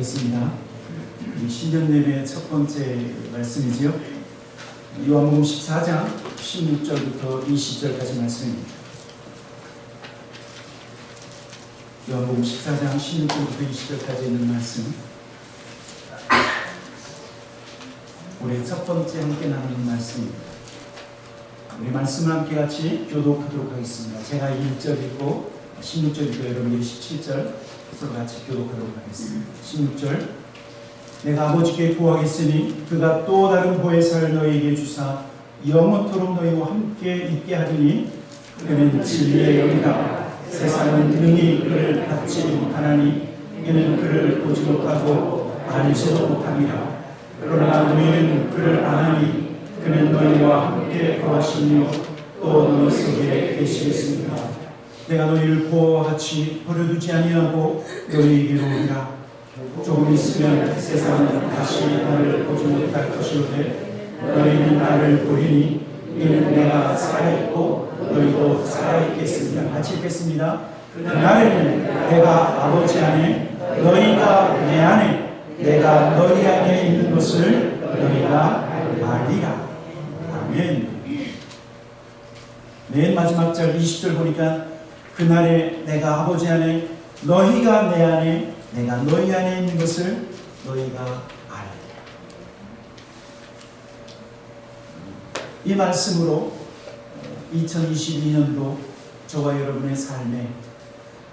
하겠습니다. 신년 예배 첫 번째 말씀이지요. 요한복음 14장 16절부터 20절까지 말씀입니다. 요한복음 14장 16절부터 20절까지 있는 말씀, 우리 첫 번째 함께 나누는 말씀입니다. 우리 말씀을 함께 같이 교독하도록 하겠습니다. 제가 1절 읽고 16절 읽고 여러분들이 17절 서로 같이 교독하도록 하겠습니다. 16절, 내가 아버지께 구하겠으니 그가 또 다른 보혜사를 너희에게 주사 영원토록 너희와 함께 있게 하리니 그는 진리의 영이라. 세상은 능히 그를 받지 못하나니 이는 그를 보지 못하고 알지도 못함이라. 그러나 너희는 그를 아나니 그는 너희와 함께 거하시며 또 너희 속에 계시겠습니다. 내가 너희를 보아와 같이 버려두지 아니하고 너희에게로 오리라. 조금 있으면 세상은 다시 나를 보지 못할 것이오되 너희는 나를 보리니 이는 내가 살아있고 너희도 살아있겠습니다. 같이 읽겠습니다. 그날에는 내가 아버지 안에 너희가 내 안에 내가 너희 안에 있는 것을 너희가 알리라. 아멘. 맨 마지막 절 20절 보니까 그날에 내가 아버지 안에 너희가 내 안에 내가 너희 안에 있는 것을 너희가 알리라. 이 말씀으로 2022년도 저와 여러분의 삶에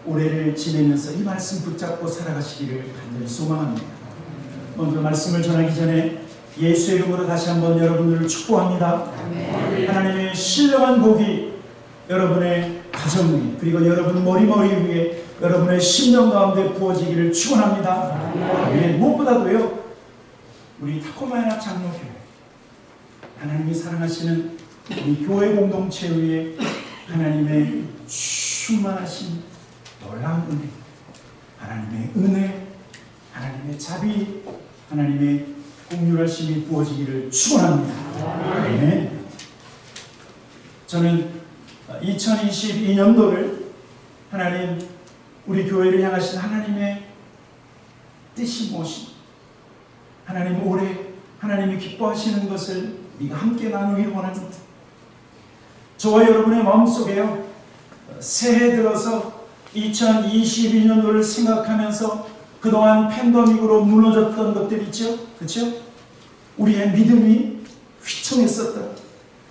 올해를 지내면서 이 말씀 붙잡고 살아가시기를 간절히 소망합니다. 먼저 말씀을 전하기 전에 예수의 이름으로 다시 한번 여러분들을 축복합니다. 아멘. 하나님의 신령한 복이 여러분의 가정 위에 그리고 여러분 머리 위에 여러분의 심령 가운데 부어지기를 축원합니다. 아멘. 무엇보다도요, 우리 타코마야나 장로교회 하나님이 사랑하시는 우리 교회 공동체 위에 하나님의 충만하신 놀라운 은혜, 하나님의 은혜, 하나님의 자비, 하나님의 공률하심이 부어지기를 축원합니다. 아멘. 저는 2022년도를 하나님, 우리 교회를 향하신 하나님의 뜻이 무엇이, 하나님 올해 하나님이 기뻐하시는 것을 우리가 함께 나누기를 원합니다. 저와 여러분의 마음속에요, 새해 들어서 2022년도를 생각하면서 그동안 팬데믹으로 무너졌던 것들 있죠? 그렇죠? 우리의 믿음이 휘청했었다.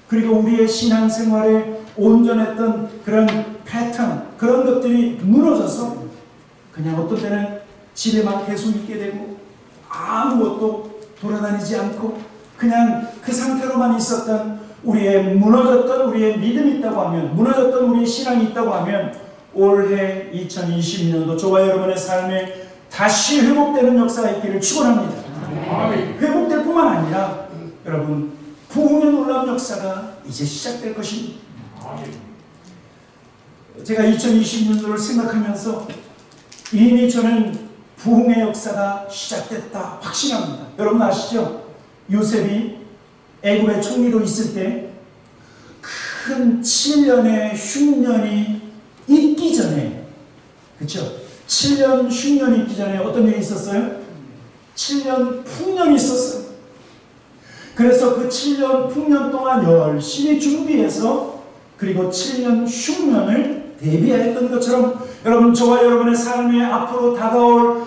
그리고 우리의 신앙생활에 온전했던 그런 패턴, 그런 것들이 무너져서 그냥 어떤 때는 집에만 계속 있게 되고 아무것도 돌아다니지 않고 그냥 그 상태로만 있었던 우리의 무너졌던 우리의 믿음이 있다고 하면, 무너졌던 우리의 신앙이 있다고 하면 올해 2022년도 저와 여러분의 삶에 다시 회복되는 역사가 있기를 축원합니다. 회복될 뿐만 아니라 여러분, 부흥의 놀라운 역사가 이제 시작될 것입니다. 제가 2020년도를 생각하면서 이미 저는 부흥의 역사가 시작됐다 확신합니다. 여러분 아시죠? 요셉이 애굽의 총리로 있을 때 큰 7년의 흉년이 있기 전에, 그렇죠? 7년 흉년이 있기 전에 어떤 일이 있었어요? 7년 풍년이 있었어요. 그래서 그 7년 풍년 동안 열심히 준비해서 그리고 7년 흉년을 대비하였던 것처럼 여러분, 저와 여러분의 삶에 앞으로 다가올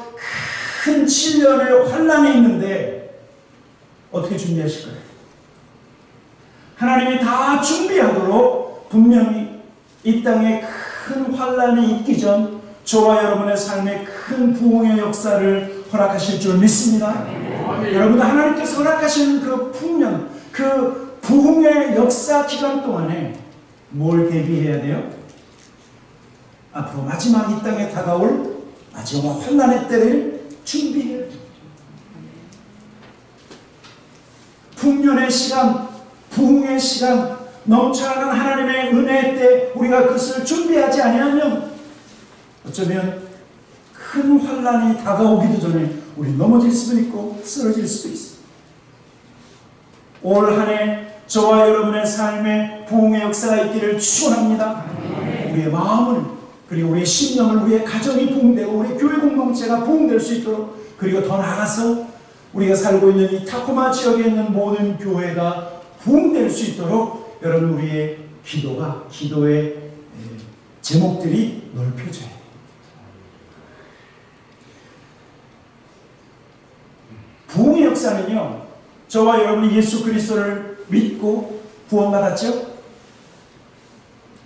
큰 7년의 환난이 있는데 어떻게 준비하실 거예요? 하나님이 다 준비하도록 분명히 이 땅에 큰 환난이 있기 전 저와 여러분의 삶에 큰 부흥의 역사를 허락하실 줄 믿습니다. 여러분, 하나님께서 허락하시는 그 풍년, 그 부흥의 역사 기간 동안에 뭘 대비해야 돼요? 앞으로 마지막 이 땅에 다가올 마지막 환난의 때를 준비해야 돼요. 풍년의 시간, 부흥의 시간, 넘쳐나는 하나님의 은혜의 때 우리가 그것을 준비하지 아니하면 어쩌면 큰 환난이 다가오기도 전에 우리 넘어질 수도 있고 쓰러질 수도 있어요. 올 한 해 저와 여러분의 삶에 부흥의 역사가 있기를 축원합니다. 우리의 마음을, 그리고 우리의 심령을, 우리의 가정이 부흥되고 우리의 교회 공동체가 부흥될 수 있도록 그리고 더 나아가서 우리가 살고 있는 이 타코마 지역에 있는 모든 교회가 부흥될 수 있도록 여러분 우리의 기도의 제목들이 넓혀져야 돼요. 부흥의 역사는요, 저와 여러분이 예수 그리스도를 믿고 구원받았죠?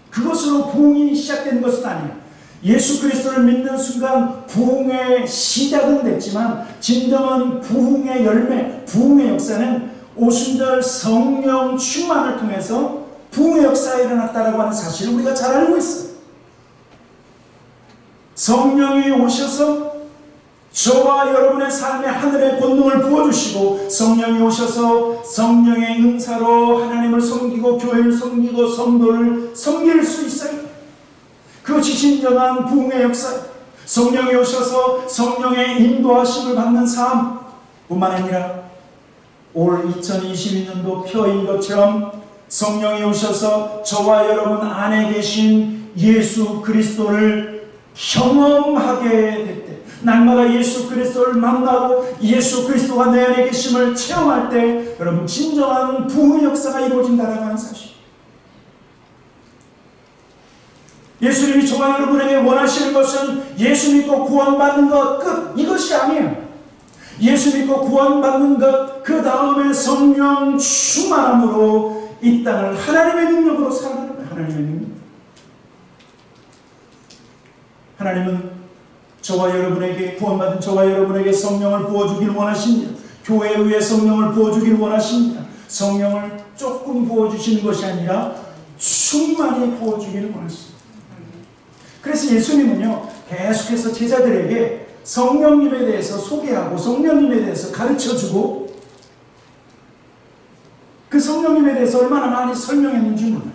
그것으로 부흥이 시작된 것은 아니에요. 예수 그리스도를 믿는 순간 부흥의 시작은 됐지만 진정한 부흥의 열매, 부흥의 역사는 오순절 성령 충만을 통해서 부흥의 역사가 일어났다라고 하는 사실을 우리가 잘 알고 있어요. 성령이 오셔서 저와 여러분의 삶에 하늘의 권능을 부어주시고, 성령이 오셔서 성령의 은사로 하나님을 섬기고 교회를 섬기고 성도를 섬길 수 있어요. 그것이 진정한 부흥의 역사. 성령이 오셔서 성령의 인도하심을 받는 삶 뿐만 아니라 올 2022년도 표인 것처럼 성령이 오셔서 저와 여러분 안에 계신 예수 그리스도를 경험하게 될 때, 날마다 예수 그리스도를 만나고 예수 그리스도가 내 안에 계심을 체험할 때 여러분 진정한 부흥의 역사가 이루어진다라고 하는 사실. 예수님이 저와 여러분에게 원하시는 것은 예수 믿고 구원받는 것 끝, 이것이 아니에요. 예수 믿고 구원받는 것, 그 다음에 성령 충만함으로 이 땅을 하나님의 능력으로 살아가는 거예요. 하나님의 능력. 하나님은 저와 여러분에게, 구원받은 저와 여러분에게 성령을 부어주길 원하십니다. 교회에 의해 성령을 부어주길 원하십니다. 성령을 조금 부어주시는 것이 아니라 충만히 부어주기를 원하십니다. 그래서 예수님은요, 계속해서 제자들에게 성령님에 대해서 소개하고 성령님에 대해서 가르쳐주고 그 성령님에 대해서 얼마나 많이 설명했는지 몰라요.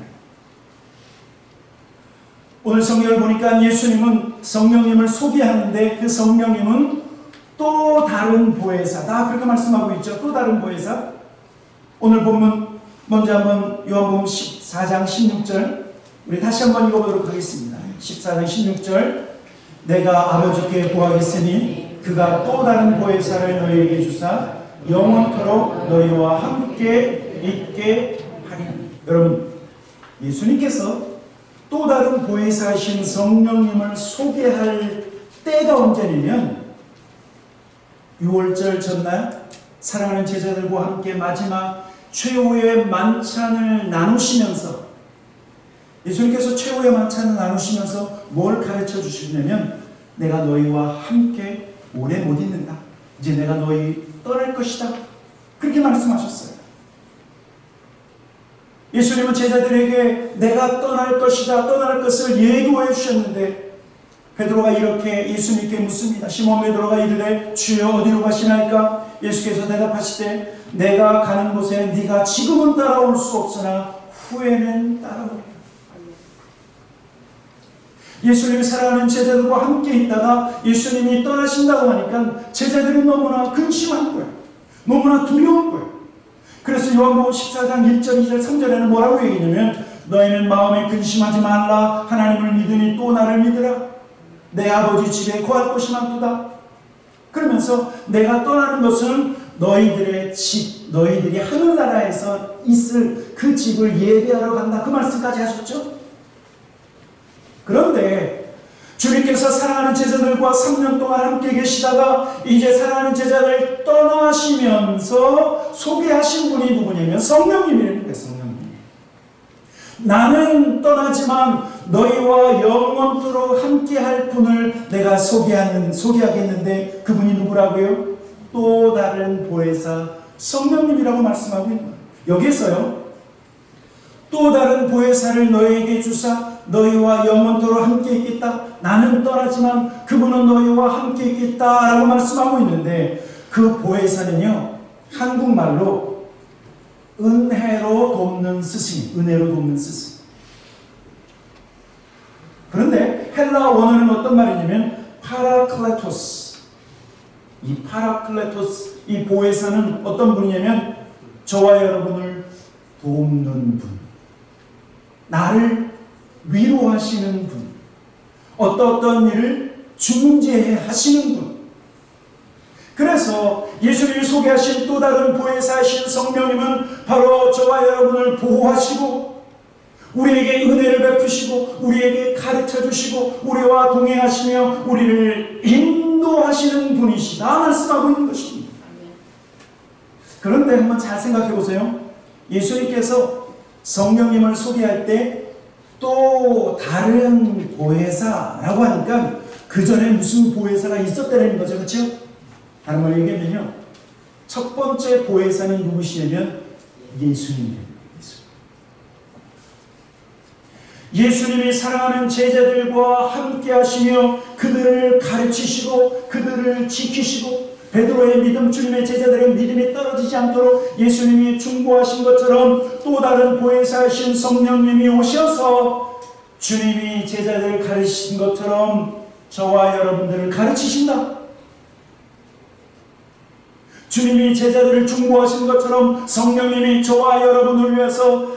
오늘 성경을 보니까 예수님은 성령님을 소개하는데 그 성령님은 또 다른 보혜사다, 그렇게 말씀하고 있죠. 또 다른 보혜사. 오늘 본문 먼저 한번 요한복음 14장 16절 우리 다시 한번 읽어보도록 하겠습니다. 14장 16절. 내가 아버지께 구하겠으니 그가 또 다른 보혜사를 너희에게 주사 영원토록 너희와 함께 있게 하리라. 여러분, 예수님께서 또 다른 보혜사이신 성령님을 소개할 때가 언제냐면 6월절 전날 사랑하는 제자들과 함께 마지막 최후의 만찬을 나누시면서, 예수님께서 최후의 만찬을 나누시면서 뭘 가르쳐 주시냐면 내가 너희와 함께 오래 못 있는다. 이제 내가 너희 떠날 것이다. 그렇게 말씀하셨어요. 예수님은 제자들에게 내가 떠날 것이다, 떠날 것을 예고해 주셨는데 베드로가 이렇게 예수님께 묻습니다. 시몬 베드로가 이르되 주여 어디로 가시나이까? 예수께서 대답하시되 내가 가는 곳에 네가 지금은 따라올 수 없으나 후에는 따라오리라. 예수님이 사랑하는 제자들과 함께 있다가 예수님이 떠나신다고 하니까 제자들이 너무나 근심한 거예요. 너무나 두려운 거예요. 그래서 요한복음 14장 1절, 2절, 3절에는 뭐라고 얘기냐면 너희는 마음에 근심하지 말라. 하나님을 믿으니 또 나를 믿으라. 내 아버지 집에 거할 곳이 많도다. 그러면서 내가 떠나는 것은 너희들의 집, 너희들이 하늘나라에서 있을 그 집을 예배하러 간다. 그 말씀까지 하셨죠. 그런데 주님께서 사랑하는 제자들과 3년 동안 함께 계시다가 이제 사랑하는 제자들 떠나시면서 소개하신 분이 누구냐면 성령님이라는 거예요. 성령님. 나는 떠나지만 너희와 영원토록 함께할 분을 내가 소개하겠는데 그분이 누구라고요? 또 다른 보혜사 성령님이라고 말씀하고 있는 거예요. 여기에서요, 또 다른 보혜사를 너희에게 주사 너희와 영원토록 함께 있겠다. 나는 떠나지만 그분은 너희와 함께 있겠다 라고 말씀하고 있는데 그 보혜사는요, 한국말로 은혜로 돕는 스승, 은혜로 돕는 스승. 그런데 헬라 원어는 어떤 말이냐면 파라클레토스. 이 파라클레토스, 이 보혜사는 어떤 분이냐면 저와 여러분을 돕는 분, 나를 위로하시는 분, 어떤 일을 중재하시는 분, 그래서 예수님이 소개하신 또 다른 보혜사이신 성령님은 바로 저와 여러분을 보호하시고 우리에게 은혜를 베푸시고 우리에게 가르쳐 주시고 우리와 동행하시며 우리를 인도하시는 분이시다 말씀하고 있는 것입니다. 그런데 한번 잘 생각해 보세요. 예수님께서 성령님을 소개할 때 또 다른 보혜사라고 하니까 그 전에 무슨 보혜사가 있었다는 거죠. 그렇죠? 다른 말로 얘기하면요, 첫 번째 보혜사는 누구시냐면 예수님입니다. 예수님이 사랑하는 제자들과 함께 하시며 그들을 가르치시고 그들을 지키시고 베드로의 믿음, 주님의 제자들의 믿음이 떨어지지 않도록 예수님이 충고하신 것처럼 또 다른 보혜사이신 성령님이 오셔서 주님이 제자들을 가르치신 것처럼 저와 여러분들을 가르치신다. 주님이 제자들을 충고하신 것처럼 성령님이 저와 여러분을 위해서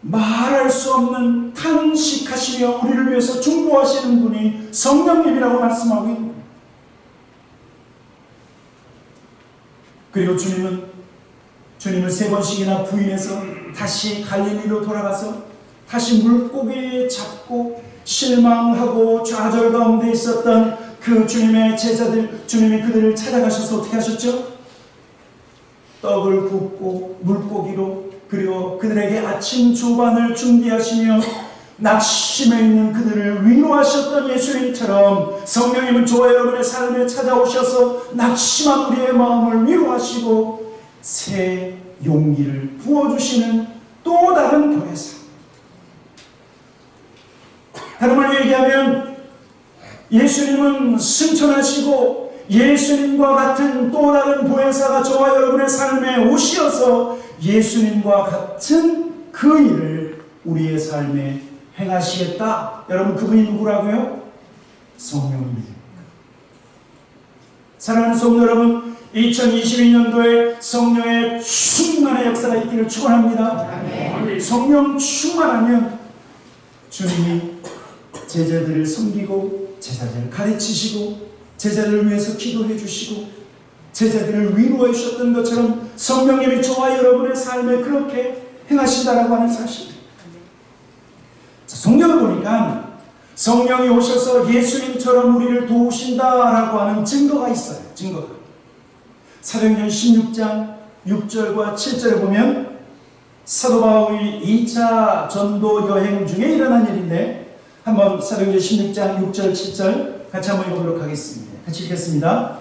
말할 수 없는 탄식하시며 우리를 위해서 충고하시는 분이 성령님이라고 말씀하고 있는 거예요. 그리고 주님을 3번씩이나 부인해서 다시 갈릴리로 돌아가서 다시 물고기 잡고 실망하고 좌절 가운데 있었던 그 주님의 제자들, 주님이 그들을 찾아가셔서 어떻게 하셨죠? 떡을 굽고 물고기로, 그리고 그들에게 아침 조반을 준비하시며 낙심해 있는 그들을 위로하셨던 예수님처럼 성령님은 저와 여러분의 삶에 찾아오셔서 낙심한 우리의 마음을 위로하시고 새 용기를 부어주시는 또 다른 보혜사. 다른 말로 얘기하면 예수님은 승천하시고 예수님과 같은 또 다른 보혜사가 저와 여러분의 삶에 오시어서 예수님과 같은 그 일을 우리의 삶에 행하시겠다. 여러분, 그분이 누구라고요? 성령입니다. 사랑하는 성도 여러분, 2022년도에 성령의 충만한 역사가 있기를 축원합니다. 성령 충만하면 주님이 제자들을 섬기고 제자들을 가르치시고 제자들을 위해서 기도해 주시고 제자들을 위로해 주셨던 것처럼 성령님이 저와 여러분의 삶에 그렇게 행하신다라고 하는 사실. 성경을 보니까 성령이 오셔서 예수님처럼 우리를 도우신다라고 하는 증거가 있어요. 증거가. 사도행전 16장 6절과 7절에 보면 사도 바울이 2차 전도 여행 중에 일어난 일인데 한번 사도행전 16장 6절 7절 같이 한번 읽어보도록 하겠습니다. 같이 읽겠습니다.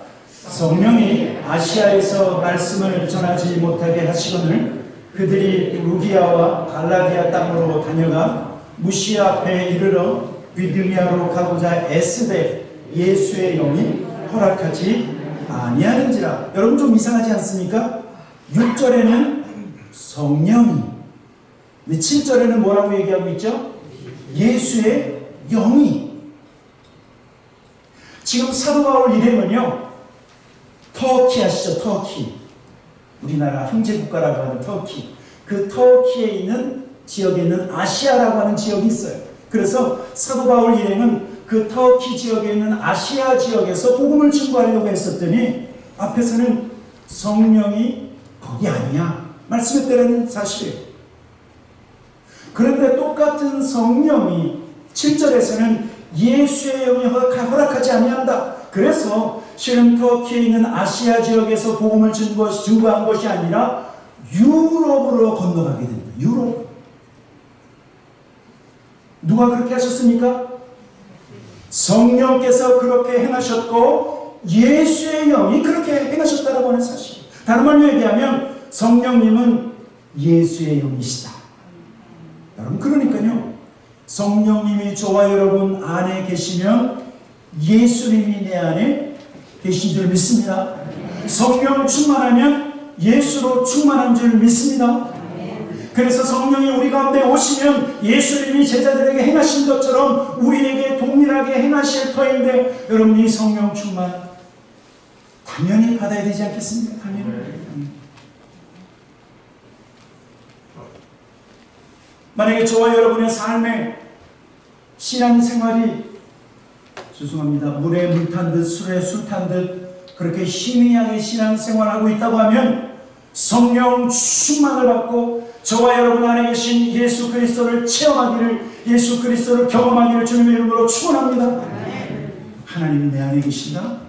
성령이 아시아에서 말씀을 전하지 못하게 하시거늘 그들이 루기아와 갈라디아 땅으로 다녀가 무시아 배에 이르러 비두니아로 가고자 애쓰되 예수의 영이 허락하지 아니하는지라. 여러분, 좀 이상하지 않습니까? 6절에는 성령이, 7절에는 뭐라고 얘기하고 있죠? 예수의 영이. 지금 사도 바울 일행은요, 터키 아시죠? 터키. 우리나라 형제국가라고 하는 터키. 그 터키에 있는 지역에 있는 아시아라고 하는 지역이 있어요. 그래서 사도 바울 일행은 그 터키 지역에 있는 아시아 지역에서 복음을 증거하려고 했었더니 앞에서는 성령이 거기 아니야 말씀했다는 사실이에요. 그런데 똑같은 성령이 7절에서는 예수의 영이 허락하지 아니한다. 그래서 실은 터키에 있는 아시아 지역에서 복음을 증거한 것이 아니라 유럽으로 건너가게 됩니다. 유럽. 누가 그렇게 하셨습니까? 성령께서 그렇게 행하셨고 예수의 영이 그렇게 행하셨다라고 하는 사실. 다른 말로 얘기하면 성령님은 예수의 영이시다. 여러분, 그러니까요, 성령님이 저와 여러분 안에 계시면 예수님이 내 안에 계신 줄 믿습니다. 성령 충만하면 예수로 충만한 줄 믿습니다. 그래서 성령이 우리 가운데 오시면 예수님이 제자들에게 행하신 것처럼 우리에게 동일하게 행하실 터인데, 여러분, 이 성령 충만 당연히 받아야 되지 않겠습니까? 당연히. 만약에 저와 여러분의 삶에 신앙생활이, 죄송합니다, 물에 물 탄 듯 술에 술 탄 듯 그렇게 희미하게 신앙생활하고 있다고 하면 성령 충만을 받고 저와 여러분 안에 계신 예수 그리스도를 체험하기를, 예수 그리스도를 경험하기를 주님의 이름으로 축원합니다. 하나님이 내 안에 계신다.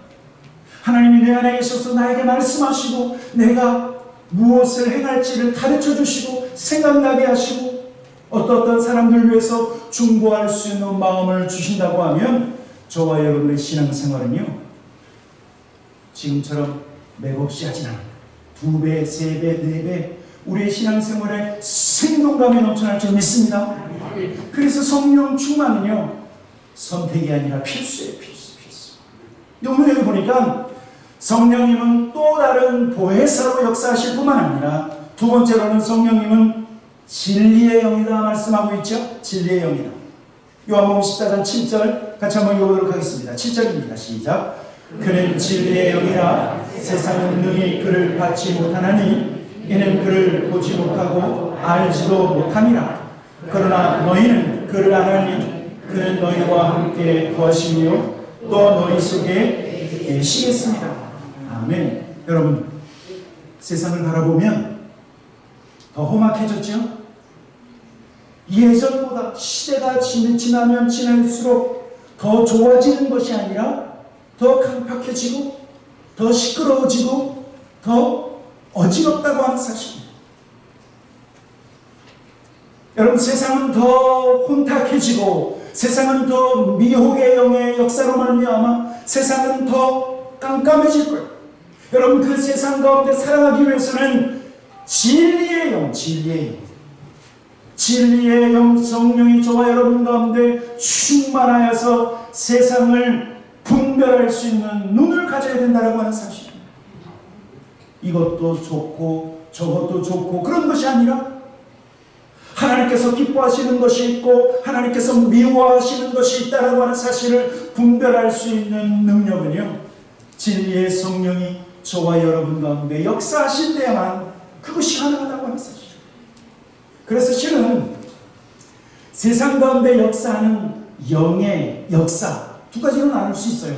하나님이 내 안에 계셔서 나에게 말씀하시고 내가 무엇을 행할지를 가르쳐 주시고 생각나게 하시고 어떤 사람들 위해서 중보할 수 있는 마음을 주신다고 하면 저와 여러분의 신앙생활은요, 지금처럼 맥없이 하진 않아요. 2배, 3배, 4배 우리의 신앙생활에 생동감이 넘쳐날 줄 믿습니다. 그래서 성령 충만은요, 선택이 아니라 필수예요. 필수. 오늘 여기 보니까 성령님은 또 다른 보혜사로 역사하실 뿐만 아니라 두 번째로는 성령님은 진리의 영이다 말씀하고 있죠. 진리의 영이다. 요한복음 14장 7절 같이 한번 읽어보도록 하겠습니다. 7절입니다. 시작. 그는 진리의 영이라 세상은 능히 그를 받지 못하나니 이는 그를 보지 못하고 알지도 못함이라. 그러나 너희는 그를 아나니 그는 너희와 함께 거하시며 또 너희 속에 계시겠습니다. 아멘. 여러분, 세상을 바라보면 더 험악해졌죠? 예전보다 시대가 지나면 지날수록 더 좋아지는 것이 아니라 더 강팍해지고 더 시끄러워지고 더 어지럽다고 하는 사실입니다. 여러분, 세상은 더 혼탁해지고 세상은 더 미혹의 영의 역사로 말미암아 세상은 더 깜깜해질 거예요. 여러분, 그 세상 가운데 살아가기 위해서는 진리의 영, 진리의 영 성령이 저와 여러분 가운데 충만하여서 세상을 분별할 수 있는 눈을 가져야 된다고 하는 사실입니다. 이것도 좋고 저것도 좋고 그런 것이 아니라 하나님께서 기뻐하시는 것이 있고 하나님께서 미워하시는 것이 있다고 하는 사실을 분별할 수 있는 능력은요, 진리의 성령이 저와 여러분 가운데 역사하실 때만 그것이 가능하다고 하는 사실. 그래서 실은 세상 가운데 역사하는 영의 역사 두 가지로 나눌 수 있어요.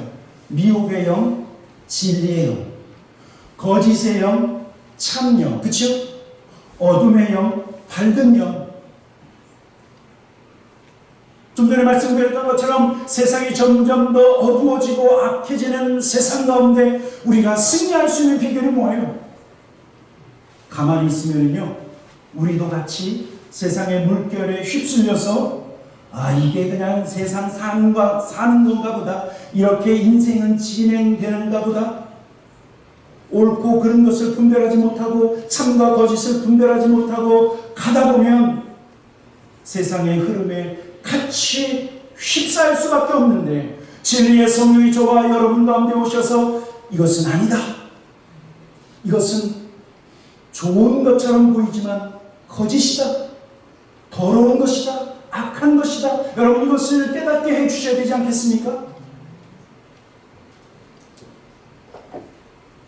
미혹의 영, 진리의 영, 거짓의 영, 참영, 그쵸? 어둠의 영, 밝은 영. 좀 전에 말씀드렸던 것처럼 세상이 점점 더 어두워지고 악해지는 세상 가운데 우리가 승리할 수 있는 비결이 뭐예요? 가만히 있으면요, 우리도 같이 세상의 물결에 휩쓸려서 이게 그냥 세상 사는 건가 보다, 이렇게 인생은 진행되는가 보다, 옳고 그른 것을 분별하지 못하고 참과 거짓을 분별하지 못하고 가다 보면 세상의 흐름에 같이 휩싸일 수밖에 없는데, 진리의 성령이 저와 여러분 가운데 오셔서 이것은 아니다, 이것은 좋은 것처럼 보이지만 거짓이다, 더러운 것이다, 악한 것이다, 여러분 이것을 깨닫게 해주셔야 되지 않겠습니까?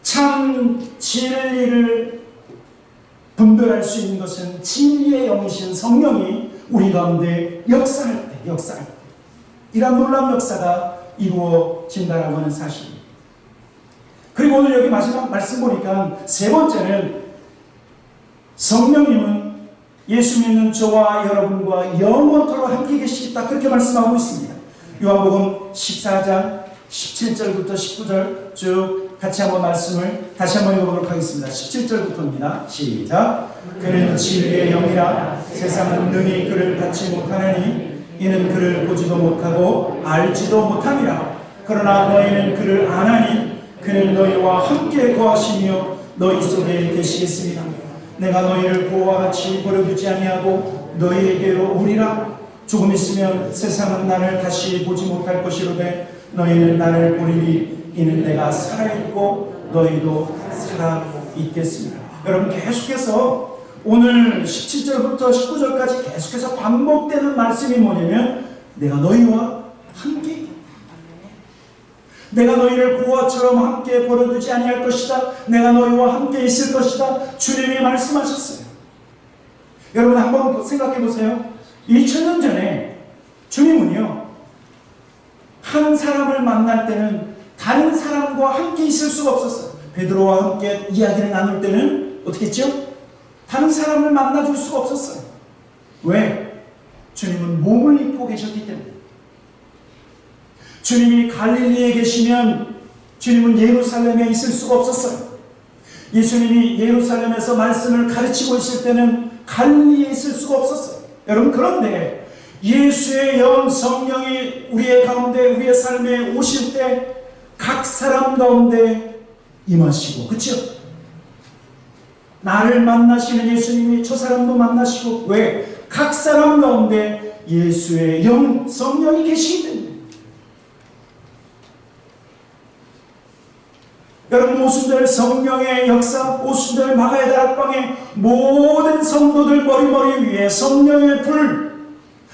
참 진리를 분별할 수 있는 것은 진리의 영이신 성령이 우리 가운데 역사할 때 이런 놀라운 역사가 이루어진다라고 하는 사실입니다. 그리고 오늘 여기 마지막 말씀 보니까 세 번째는 성령님은 예수 믿는 저와 여러분과 영원토록 함께 계시겠다, 그렇게 말씀하고 있습니다. 요한복음 14장 17절부터 19절 쭉 같이 한번 말씀을 다시 한번 읽어보도록 하겠습니다. 17절부터입니다. 시작. 그는 진리의 영이라 세상은 능히 그를 받지 못하나니 이는 그를 보지도 못하고 알지도 못함이라. 그러나 너희는 그를 아나니 그는 너희와 함께 거하시며 너희 속에 계시겠습니다. 내가 너희를 보호와 같이 버려두지 아니하고 너희에게로 오리라. 조금 있으면 세상은 나를 다시 보지 못할 것이로되 너희는 나를 보리니 이는 내가 살아있고 너희도 살아있겠습니다. 여러분, 계속해서 오늘 17절부터 19절까지 계속해서 반복되는 말씀이 뭐냐면 내가 너희와 함께 있다, 내가 너희를 고아처럼 함께 버려두지 아니할 것이다, 내가 너희와 함께 있을 것이다, 주님이 말씀하셨어요. 여러분, 한번 생각해 보세요. 2000년 전에 주님은요, 한 사람을 만날 때는 다른 사람과 함께 있을 수가 없었어요. 베드로와 함께 이야기를 나눌 때는 어떻게 했죠? 다른 사람을 만나줄 수가 없었어요. 왜? 주님은 몸을 입고 계셨기 때문에. 주님이 갈릴리에 계시면 주님은 예루살렘에 있을 수가 없었어요. 예수님이 예루살렘에서 말씀을 가르치고 있을 때는 갈릴리에 있을 수가 없었어요. 여러분, 그런데 예수의 영 성령이 우리의 가운데, 우리의 삶에 오실 때 각 사람 가운데 임하시고, 그렇죠? 나를 만나시는 예수님이 저 사람도 만나시고, 왜? 각 사람 가운데 예수의 영 성령이 계시기 때문에. 여러분, 오순절 성령의 역사, 오순절 마가의 다락방에 모든 성도들 머리 위에 성령의 불,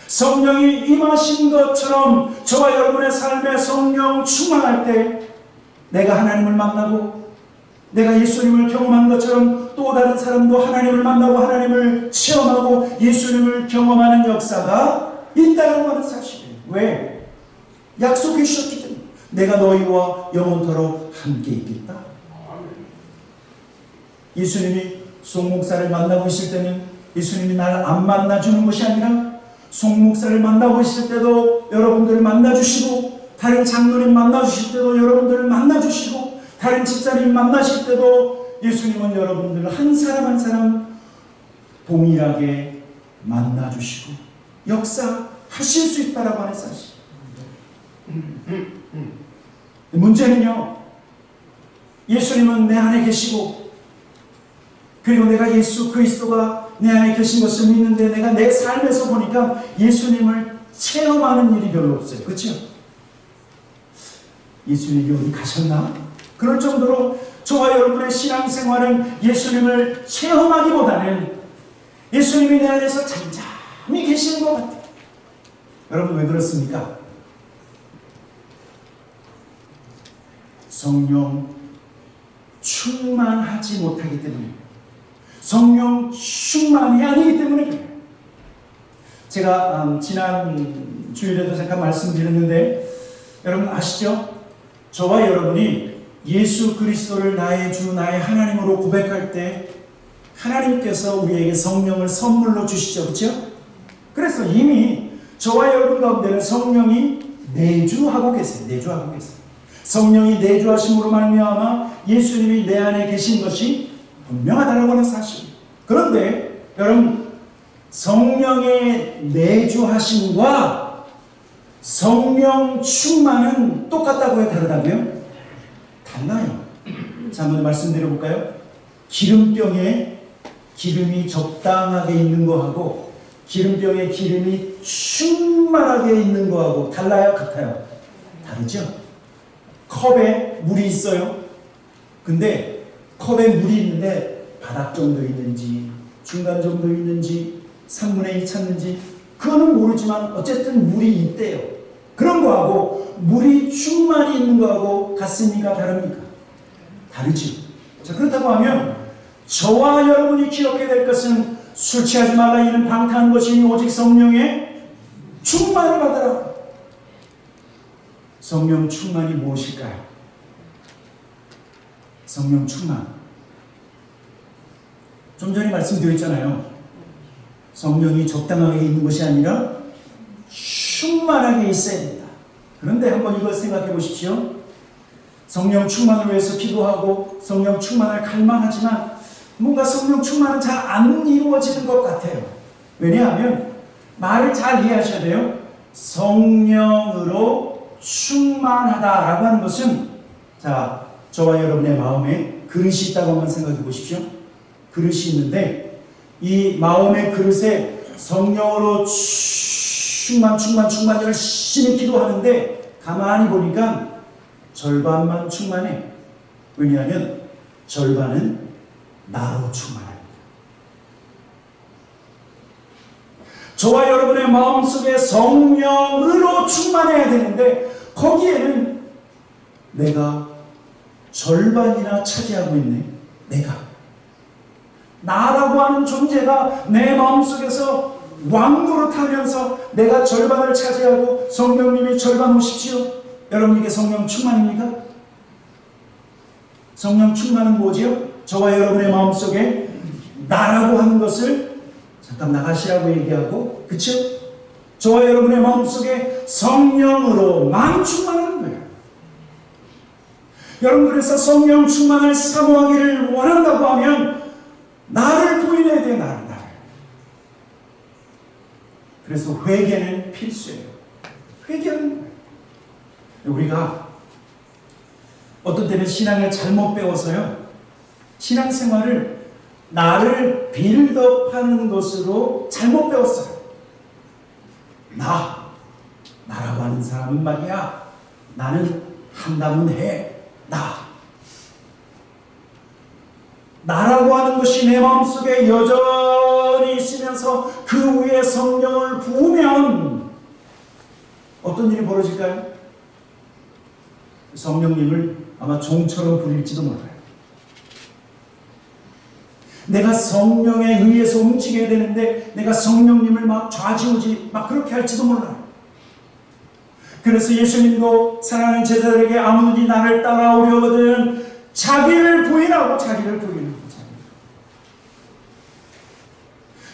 성령이 임하신 것처럼 저와 여러분의 삶에 성령 충만할 때 내가 하나님을 만나고 내가 예수님을 경험한 것처럼 또 다른 사람도 하나님을 만나고 하나님을 체험하고 예수님을 경험하는 역사가 있다는 것은 사실이에요. 왜? 약속해 주셨기 때문에. 내가 너희와 영원토록 함께 있겠다. 예수님이 송목사를 만나고 있을 때는 예수님이 나를 안 만나주는 것이 아니라 송목사를 만나고 있을 때도 여러분들을 만나주시고, 다른 장로님 만나주실 때도 여러분들을 만나주시고, 다른 집사님 만나실 때도 예수님은 여러분들을 한 사람 한 사람 동일하게 만나주시고 역사하실 수 있다라고 하는 사실. 문제는요, 예수님은 내 안에 계시고, 그리고 내가 예수 그리스도가 내 안에 계신 것을 믿는데 내가 내 삶에서 보니까 예수님을 체험하는 일이 별로 없어요. 그렇죠? 예수님이 어디 가셨나? 그럴 정도로 저와 여러분의 신앙생활은 예수님을 체험하기보다는 예수님이 내 안에서 잠잠히 계시는 것 같아요. 여러분, 왜 그렇습니까? 성령 충만하지 못하기 때문에, 성령 충만이 아니기 때문에 그래요. 제가 지난 주일에도 잠깐 말씀드렸는데, 여러분 아시죠? 저와 여러분이 예수 그리스도를 나의 주, 나의 하나님으로 고백할 때 하나님께서 우리에게 성령을 선물로 주시죠. 그렇죠? 그래서 이미 저와 여러분 가운데는 성령이 내주하고 계세요. 내주하고 계세요. 성령이 내주하심으로 말미암아 예수님이 내 안에 계신 것이 분명하다는 하는 사실. 그런데 여러분, 성령의 내주하심과 성령 충만은 똑같다고요? 다르다고요? 달라요. 자, 한번 말씀드려볼까요? 기름병에 기름이 적당하게 있는 거하고 기름병에 기름이 충만하게 있는 거하고 달라요? 같아요? 다르죠? 컵에 물이 있어요. 근데 컵에 물이 있는데 바닥 정도 있는지 중간 정도 있는지 3분의 1 찼는지 그거는 모르지만 어쨌든 물이 있대요. 그런 거하고 물이 충만히 있는 거하고 같습니까? 다릅니까? 다르지. 자, 그렇다고 하면 저와 여러분이 기억해야 될 것은 술 취하지 말라 이는 방탕한 것이니 오직 성령의 충만을 받아라. 성령 충만이 무엇일까요? 성령 충만. 좀 전에 말씀드렸잖아요. 성령이 적당하게 있는 것이 아니라 충만하게 있어야 된다. 그런데 한번 이걸 생각해 보십시오. 성령 충만을 위해서 기도하고 성령 충만을 갈망하지만 뭔가 성령 충만은 잘 안 이루어지는 것 같아요. 왜냐하면 말을 잘 이해하셔야 돼요. 성령으로 충만하다라고 하는 것은, 자, 저와 여러분의 마음에 그릇이 있다고 한번 생각해 보십시오. 그릇이 있는데 이 마음의 그릇에 성령으로 충만 열심히 기도하는데 가만히 보니까 절반만 충만해. 왜냐하면 절반은 나로 충만합니다. 저와 여러분의 마음속에 성령으로 충만해야 되는데 거기에는 내가 절반이나 차지하고 있네. 내가 나라고 하는 존재가 내 마음속에서 왕노릇하면서 내가 절반을 차지하고 성령님이 절반 오십시오. 여러분에게 성령 충만입니까? 성령 충만은 뭐지요? 저와 여러분의 마음속에 나라고 하는 것을 잠깐 나가시라고 얘기하고, 그쵸? 저와 여러분의 마음속에 성령으로 마음 충만하는 거예요. 여러분, 그래서 성령 충만을 사모하기를 원한다고 하면 나를 부인해야 돼. 나를. 그래서 회개는 필수예요. 회개하는 거예요. 우리가 어떤 때는 신앙을 잘못 배워서요, 신앙생활을 나를 빌드업하는 것으로 잘못 배웠어요. 나라고 하는 사람은 말이야, 나는 한다면 해. 나라고 하는 것이 내 마음속에 여전히 있으면서 그 위에 성령을 부으면 어떤 일이 벌어질까요? 성령님을 아마 종처럼 부릴지도 몰라요. 내가 성령에 의해서 움직여야 되는데 내가 성령님을 막 좌지우지 막 그렇게 할지도 몰라요. 그래서 예수님도 사랑하는 제자들에게 아무든지 나를 따라오려거든 자기를 부인하고.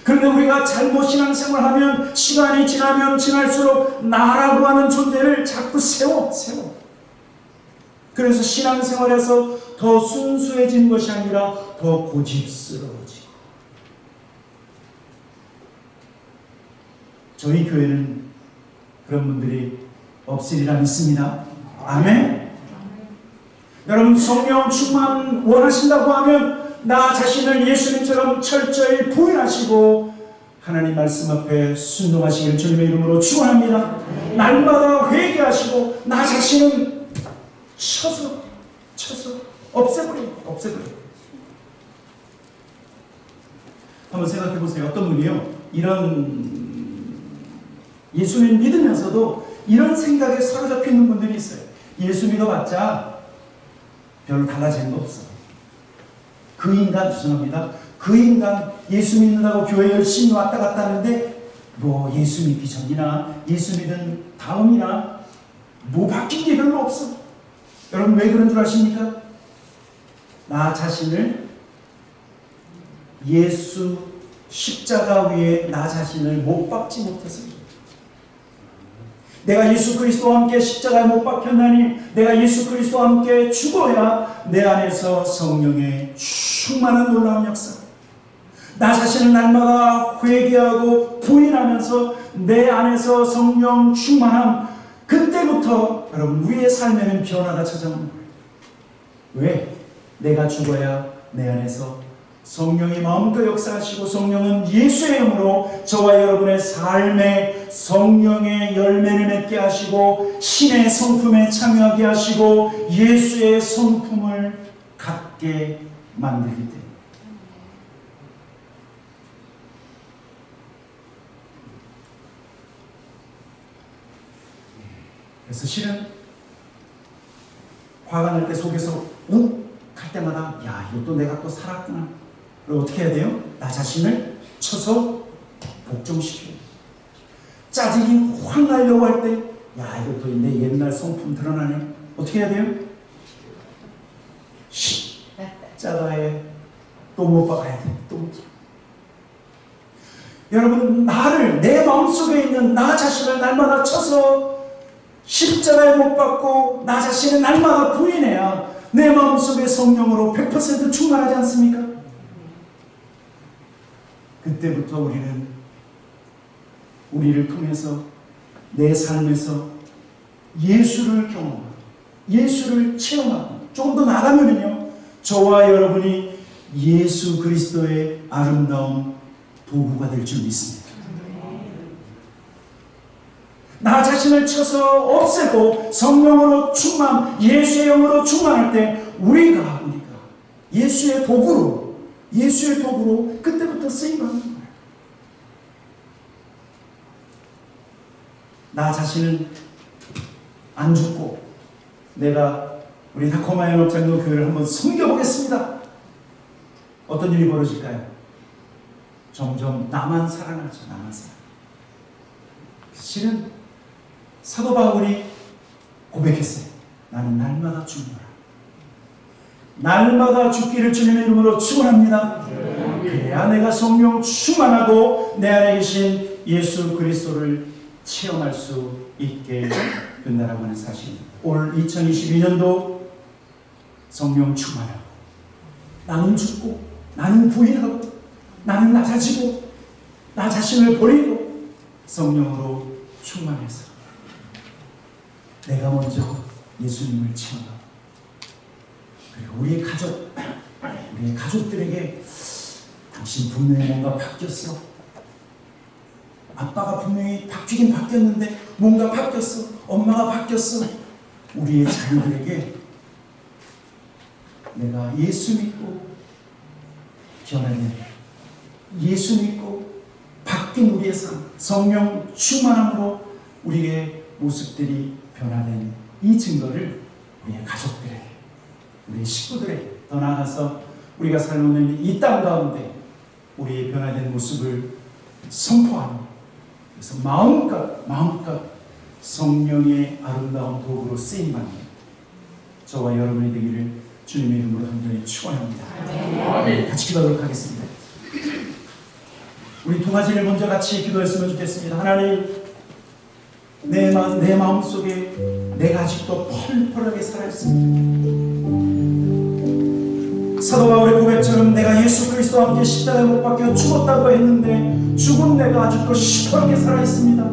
그런데 우리가 잘못 신앙생활하면 시간이 지나면 지날수록 나라고 하는 존재를 자꾸 세워. 그래서 신앙생활에서 더 순수해진 것이 아니라 더 고집스러워지고. 저희 교회는 그런 분들이 없으리라 믿습니다. 아멘. 여러분, 성령 충만 원하신다고 하면 나 자신을 예수님처럼 철저히 부인하시고 하나님 말씀 앞에 순종하시기를 주님의 이름으로 축원합니다. 날마다 회개하시고 나 자신은 쳐서 없애버려요. 한번 생각해 보세요. 어떤 분이요, 이런 예수님 믿으면서도 이런 생각에 사로잡혀 있는 분들이 있어요. 예수 믿어봤자 별로 달라지는 거 없어. 그 인간, 죄송합니다, 그 인간 예수 믿는다고 교회 열심히 왔다 갔다 하는데 뭐 예수 믿기 전이나 예수 믿은 다음이나 뭐 바뀐 게 별로 없어. 여러분, 왜 그런 줄 아십니까? 나 자신을 예수 십자가 위에 나 자신을 못 박지 못해서. 내가 예수 그리스도와 함께 십자가에 못 박혔나니 내가 예수 그리스도와 함께 죽어야 내 안에서 성령의 충만한 놀라운 역사, 나 자신을 날마다 회개하고 부인하면서 내 안에서 성령 충만함, 그때부터 여러분 우리의 삶에는 변화가 찾아오는 거예요. 왜? 내가 죽어야 내 안에서 성령이 마음껏 역사하시고 성령은 예수의 영으로 저와 여러분의 삶에 성령의 열매를 맺게 하시고 신의 성품에 참여하게 하시고 예수의 성품을 갖게 만들기 때문에. 그래서 실은 화가 날 때 속에서 욱할 때마다 야, 이것도 내가 또 살았구나. 그리고 어떻게 해야 돼요? 나 자신을 쳐서 복종시켜요. 짜증이 확 나려고 할 때 야, 이것도 내 옛날 성품 드러나네. 어떻게 해야 돼요? 십자가에 또 못 박아야 돼. 또. 여러분, 나를, 내 마음속에 있는 나 자신을 날마다 쳐서 십자가에 못 박고 나 자신을 날마다 부인해야 내 마음속에 성령으로 100% 충만하지 않습니까? 그때부터 우리를 통해서 내 삶에서 예수를 경험하고 예수를 체험하고 조금 더 나가면요, 저와 여러분이 예수 그리스도의 아름다운 도구가 될 줄 믿습니다. 나 자신을 쳐서 없애고 성령으로 충만, 예수의 영으로 충만할 때 우리가 예수의 도구로 그때부터 쓰임받는 거예요. 나 자신은 안 죽고 우리 다코마 연합장로 교회를 한번 섬겨보겠습니다. 어떤 일이 벌어질까요? 점점 나만 살아나죠. 실은 사도 바울이 고백했어요. 나는 날마다 죽노라. 날마다 죽기를 주님의 이름으로 축원합니다. 그래야 내가 성령 충만하고 내 안에 계신 예수 그리스도를 체험할 수 있게 된다라고 하는 사실. 올 2022년도 성령 충만하고 나는 죽고 나는 부인하고 나는 낮아지고 나 자신을 버리고 성령으로 충만해서 내가 먼저 예수님을 체험하고 그리고 우리의 가족들에게 당신 분명히 뭔가 바뀌었어. 아빠가 분명히 바뀌긴 바뀌었는데 뭔가 바뀌었어. 엄마가 바뀌었어. 우리의 자녀들에게 내가 예수 믿고 변화된 예수 믿고 바뀐 우리의 삶, 성령 충만함으로 우리의 모습들이 변화된 이 증거를 우리의 가족들에게, 우리의 식구들에게, 더 나아가서 우리가 살고 있는 이 땅 가운데 우리의 변화된 모습을 선포하는, 그래서 마음껏 성령의 아름다운 도구로 쓰임받는 저와 여러분이 되기를 주님의 이름으로 간절히 축원합니다. 같이 기도하도록 하겠습니다. 우리 두 가지를 먼저 같이 기도했으면 좋겠습니다. 하나님, 내 마음속에 내가 아직도 펄펄하게 살아있습니다. 사도 바울의 고백처럼 내가 예수 그리스도와 함께 십자가에 못 박혀 죽었다고 했는데 죽은 내가 아직도 시퍼렇게 살아있습니다.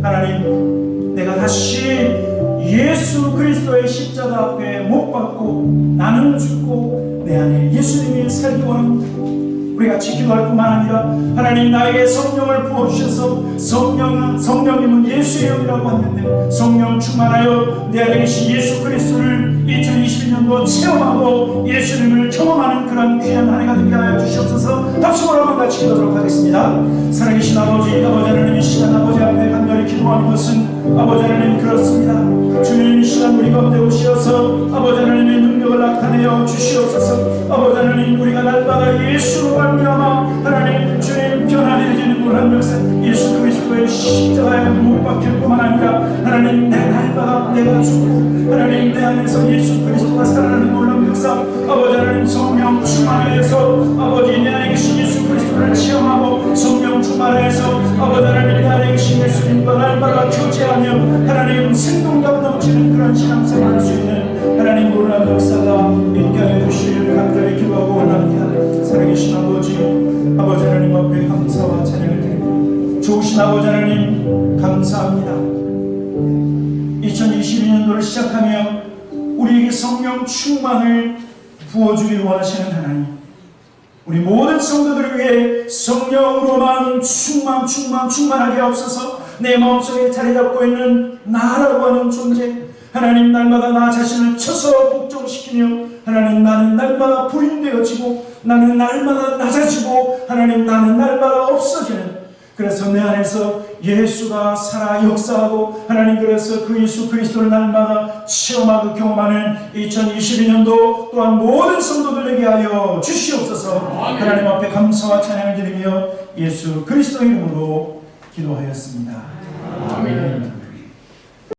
하나님, 내가 다시 예수 그리스도의 십자가 앞에 못 박고 나는 죽고 내 안에 예수님이 살기 원합니다. 우리 같이 기도할 뿐만 아니라 하나님, 나에게 성령을 부어주셔서 성령님은 예수의 영이라고 하는데 성령 충만하여 내 안에 계신 예수 그리스도를 2021년도 체험하고 예수님을 경험하는 그런 귀한 한 해가 되게 하여 주시옵소서. 다시 한번 같이 기도하도록 하겠습니다. 살아계신 아버지 하나님, 이 시간 아버지 앞에 간절히 기도하는 것은 아버지 하나님 그렇습니다. 주님, 이 시간 우리 가운데 오시어서 아버지 하나님의 능력을 나타내어 주시옵소서. 아버지 하나님, 우리가 날마다 예수로 말미암아 하나님 주님 변화되어지는 그런 역사, 예수 그리스도의 십자가에 못 박힐 뿐만 아니라 하나님 내 날마다 내가 죽고 하나님 내 안에서 예수 그리스도가 살아나는 놀라운 역사, 아버지 하나님 성령 충만하여서 아버지 내 안에 계신 예수 그리스도를 체험하고 성령 충만하여서 아버지 하나님 내 안에 계신 예수님과 날마다 교제하며 하나님 생동감 넘치는 그런 신앙생활을 할 수 있는 하나님 놀라운 역사가 있게 하여 주시길 간절히 기도하고 원합니다. 살아계신 아버지 하나님 앞에 감사와 찬양을 드립니다. 좋으신 아버지 하나님 감사합니다. 2022년도를 시작하며 우리에게 성령 충만을 부어주길 원하시는 하나님, 우리 모든 성도들을 위해 성령으로만 충만하게 하옵소서. 내 마음속에 자리 잡고 있는 나라고 하는 존재, 하나님 날마다 나 자신을 쳐서 복종시키며 하나님 나는 날마다 부인되어지고 나는 날마다 낮아지고 하나님 나는 날마다 없어지는, 그래서 내 안에서 예수가 살아 역사하고 하나님 그래서 그 예수 그리스도를 날마다 체험하고 경험하는 2022년도 또한 모든 성도들에게 하여 주시옵소서. 하나님 앞에 감사와 찬양을 드리며 예수 그리스도 이름으로 기도하였습니다. 아멘.